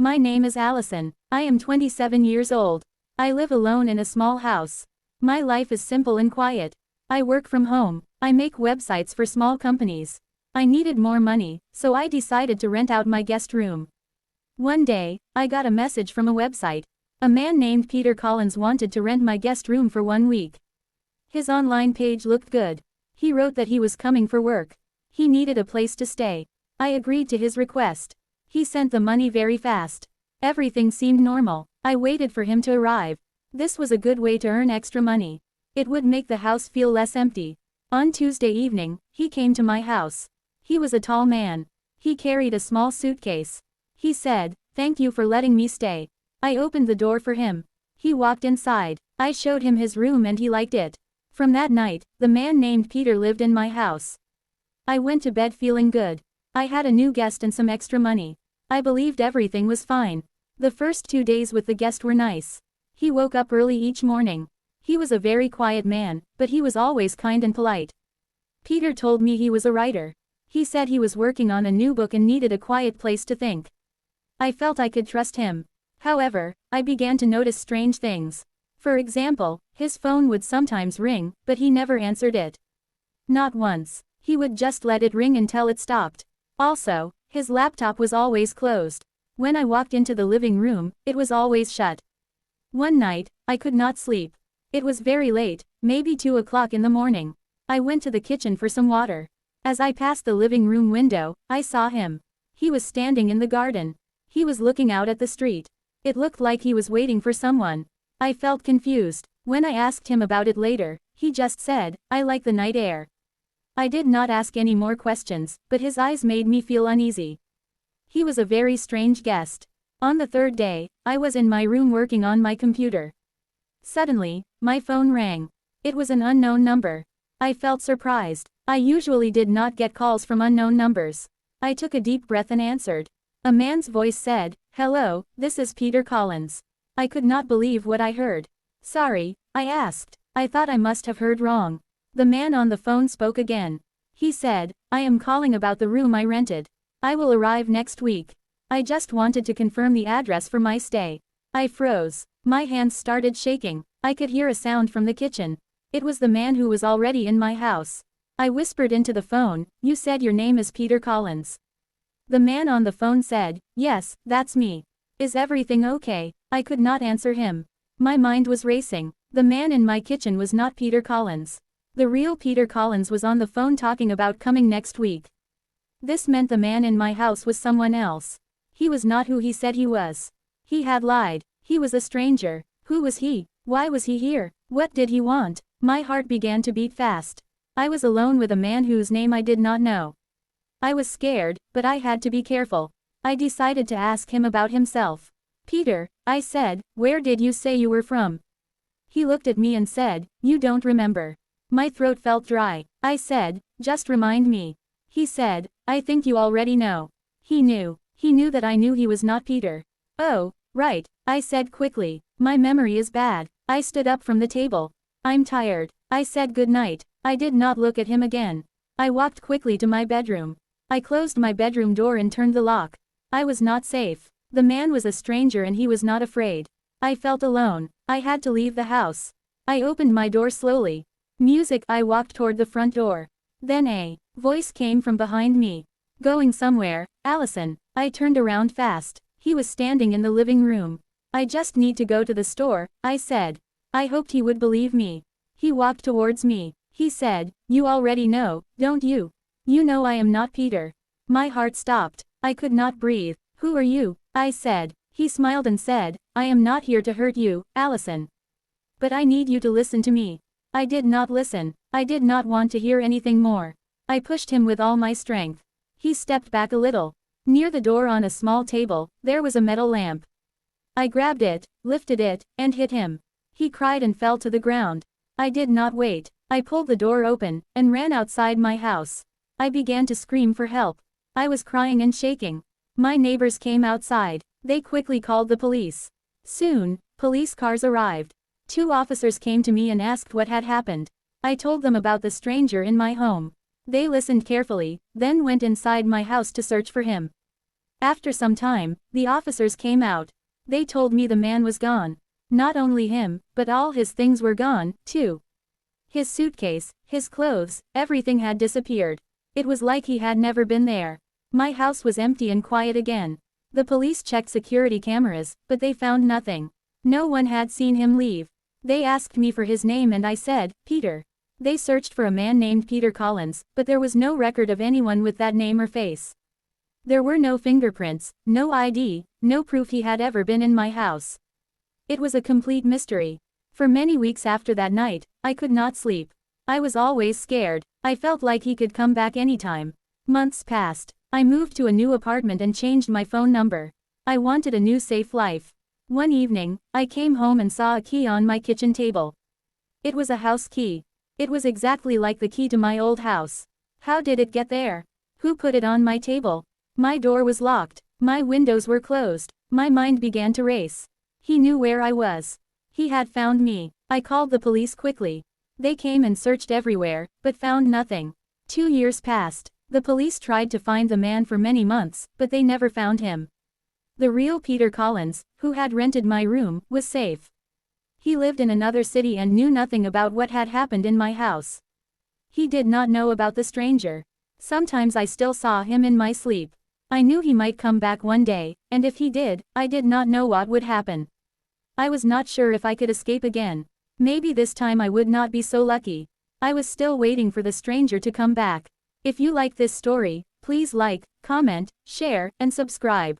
My name is Allison. I am 27 years old. I live alone in a small house. My life is simple and quiet. I work from home. I make websites for small companies. I needed more money, so I decided to rent out my guest room. One day, I got a message from a website. A man named Peter Collins wanted to rent my guest room for 1 week. His online page looked good. He wrote that he was coming for work. He needed a place to stay. I agreed to his request. He sent the money very fast. Everything seemed normal. I waited for him to arrive. This was a good way to earn extra money. It would make the house feel less empty. On Tuesday evening, he came to my house. He was a tall man. He carried a small suitcase. He said, "Thank you for letting me stay." I opened the door for him. He walked inside. I showed him his room and he liked it. From that night, the man named Peter lived in my house. I went to bed feeling good. I had a new guest and some extra money. I believed everything was fine. The first 2 days with the guest were nice. He woke up early each morning. He was a very quiet man, but he was always kind and polite. Peter told me he was a writer. He said he was working on a new book and needed a quiet place to think. I felt I could trust him. However, I began to notice strange things. For example, his phone would sometimes ring, but he never answered it. Not once. He would just let it ring until it stopped. Also, his laptop was always closed. When I walked into the living room, it was always shut. One night, I could not sleep. It was very late, maybe 2 o'clock in the morning. I went to the kitchen for some water. As I passed the living room window, I saw him. He was standing in the garden. He was looking out at the street. It looked like he was waiting for someone. I felt confused. When I asked him about it later, he just said, "I like the night air." I did not ask any more questions, but his eyes made me feel uneasy. He was a very strange guest. On the third day, I was in my room working on my computer. Suddenly, my phone rang. It was an unknown number. I felt surprised. I usually did not get calls from unknown numbers. I took a deep breath and answered. A man's voice said, "Hello, this is Peter Collins." I could not believe what I heard. "Sorry," I asked. I thought I must have heard wrong. The man on the phone spoke again. He said, "I am calling about the room I rented. I will arrive next week. I just wanted to confirm the address for my stay." I froze. My hands started shaking. I could hear a sound from the kitchen. It was the man who was already in my house. I whispered into the phone, "You said your name is Peter Collins." The man on the phone said, "Yes, that's me. Is everything okay?" I could not answer him. My mind was racing. The man in my kitchen was not Peter Collins. The real Peter Collins was on the phone talking about coming next week. This meant the man in my house was someone else. He was not who he said he was. He had lied. He was a stranger. Who was he? Why was he here? What did he want? My heart began to beat fast. I was alone with a man whose name I did not know. I was scared, but I had to be careful. I decided to ask him about himself. "Peter," I said, "where did you say you were from?" He looked at me and said, "You don't remember." My throat felt dry. I said, "Just remind me." He said, "I think you already know." He knew. He knew that I knew he was not Peter. "Oh, right," I said quickly. "My memory is bad." I stood up from the table. "I'm tired." I said good night. I did not look at him again. I walked quickly to my bedroom. I closed my bedroom door and turned the lock. I was not safe. The man was a stranger and he was not afraid. I felt alone. I had to leave the house. I opened my door slowly. Music. I walked toward the front door. Then a voice came from behind me. "Going somewhere, Allison?" I turned around fast. He was standing in the living room. "I just need to go to the store," I said. I hoped he would believe me. He walked towards me. He said, "You already know, don't you? You know I am not Peter." My heart stopped. I could not breathe. "Who are you?" I said. He smiled and said, "I am not here to hurt you, Allison. But I need you to listen to me." I did not listen. I did not want to hear anything more. I pushed him with all my strength. He stepped back a little. Near the door on a small table, there was a metal lamp. I grabbed it, lifted it, and hit him. He cried and fell to the ground. I did not wait. I pulled the door open, and ran outside my house. I began to scream for help. I was crying and shaking. My neighbors came outside. They quickly called the police. Soon, police cars arrived. 2 officers came to me and asked what had happened. I told them about the stranger in my home. They listened carefully, then went inside my house to search for him. After some time, the officers came out. They told me the man was gone. Not only him, but all his things were gone, too. His suitcase, his clothes, everything had disappeared. It was like he had never been there. My house was empty and quiet again. The police checked security cameras, but they found nothing. No one had seen him leave. They asked me for his name and I said, Peter. They searched for a man named Peter Collins, but there was no record of anyone with that name or face. There were no fingerprints, no ID, no proof he had ever been in my house. It was a complete mystery. For many weeks after that night, I could not sleep. I was always scared. I felt like he could come back anytime. Months passed. I moved to a new apartment and changed my phone number. I wanted a new safe life. One evening, I came home and saw a key on my kitchen table. It was a house key. It was exactly like the key to my old house. How did it get there? Who put it on my table? My door was locked. My windows were closed. My mind began to race. He knew where I was. He had found me. I called the police quickly. They came and searched everywhere, but found nothing. 2 years passed. The police tried to find the man for many months, but they never found him. The real Peter Collins, who had rented my room, was safe. He lived in another city and knew nothing about what had happened in my house. He did not know about the stranger. Sometimes I still saw him in my sleep. I knew he might come back one day, and if he did, I did not know what would happen. I was not sure if I could escape again. Maybe this time I would not be so lucky. I was still waiting for the stranger to come back. If you like this story, please like, comment, share, and subscribe.